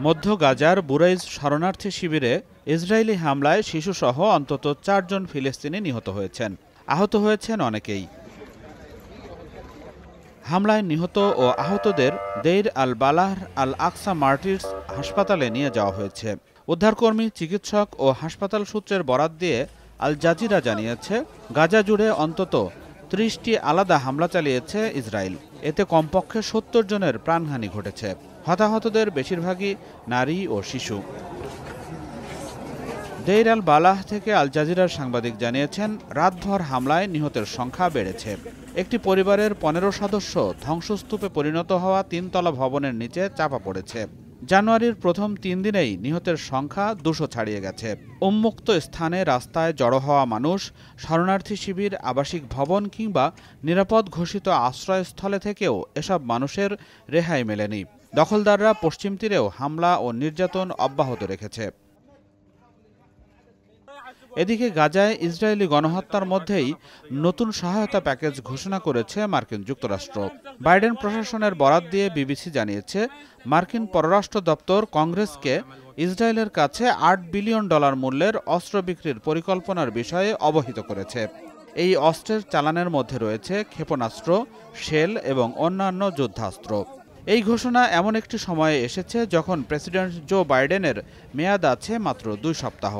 মধ্য গাজার বুরাইজ শরণার্থী শিবিরে ইসরায়েলি হামলায় শিশুসহ অন্তত ৪ জন ফিলিস্তিনি নিহত হয়েছেন। আহত হয়েছেন অনেকেই। হামলায় নিহত ও আহতদের দেইর আল বালাহ আল আকসা মার্টির্স হাসপাতালে নিয়ে যাওয়া হয়েছে। উদ্ধারকর্মী, চিকিৎসক ও হাসপাতাল সূত্রের বরাত দিয়ে আল জাজিরা জানিয়েছে, গাজা জুড়ে অন্তত ৩০টি আলাদা হামলা চালিয়েছে ইসরায়েল। এতে কমপক্ষে ৭০ জনের প্রাণহানি ঘটেছে। হতাহতদের বেশিরভাগই নারী ও শিশু। দেইর আল বালাহ থেকে আল জাজিরার সাংবাদিক জানিয়েছেন, রাতভর হামলায় নিহতের সংখ্যা বেড়েছে। একটি পরিবারের ১৫ সদস্য ধ্বংসস্তূপে পরিণত হওয়া ৩তলা ভবনের নিচে চাপা পড়েছে। জানুয়ারির প্রথম ৩ দিনেই নিহতের সংখ্যা ২০০ ছাড়িয়ে গেছে। উন্মুক্ত স্থানে রাস্তায় জড়ো হওয়া মানুষ, শরণার্থী শিবির, আবাসিক ভবন কিংবা নিরাপদ ঘোষিত আশ্রয়স্থলে থেকেও এসব মানুষের রেহাই মেলেনি। দখলদাররা পশ্চিম তীরেও হামলা ও নির্যাতন অব্যাহত রেখেছে। এদিকে গাজায় ইসরায়েলি গণহত্যার মধ্যেই নতুন সহায়তা প্যাকেজ ঘোষণা করেছে মার্কিন যুক্তরাষ্ট্র। বাইডেন প্রশাসনের বরাত দিয়ে বিবিসি জানিয়েছে, মার্কিন পররাষ্ট্র দপ্তর কংগ্রেসকে ইসরায়েলের কাছে $৮ বিলিয়ন মূল্যের অস্ত্র বিক্রির পরিকল্পনার বিষয়ে অবহিত করেছে। এই অস্ত্রের চালানের মধ্যে রয়েছে ক্ষেপণাস্ত্র, শেল এবং অন্যান্য যুদ্ধাস্ত্র। এই ঘোষণা এমন একটি সময়ে এসেছে যখন প্রেসিডেন্ট জো বাইডেনের মেয়াদ আছে মাত্র ২ সপ্তাহ।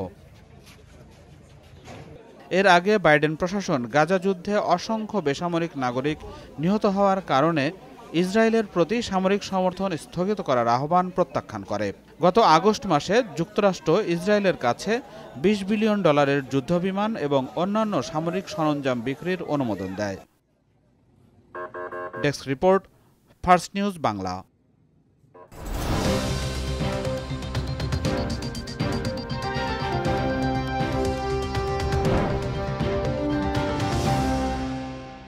এর আগে বাইডেন প্রশাসন গাজা যুদ্ধে অসংখ্য বেসামরিক নাগরিক নিহত হওয়ার কারণে ইসরায়েলের প্রতি সামরিক সমর্থন স্থগিত করার আহ্বান প্রত্যাখ্যান করে। গত আগস্ট মাসে যুক্তরাষ্ট্র ইসরায়েলের কাছে $২০ বিলিয়ন যুদ্ধবিমান এবং অন্যান্য সামরিক সরঞ্জাম বিক্রির অনুমোদন দেয়। Desk report, first news Bangla.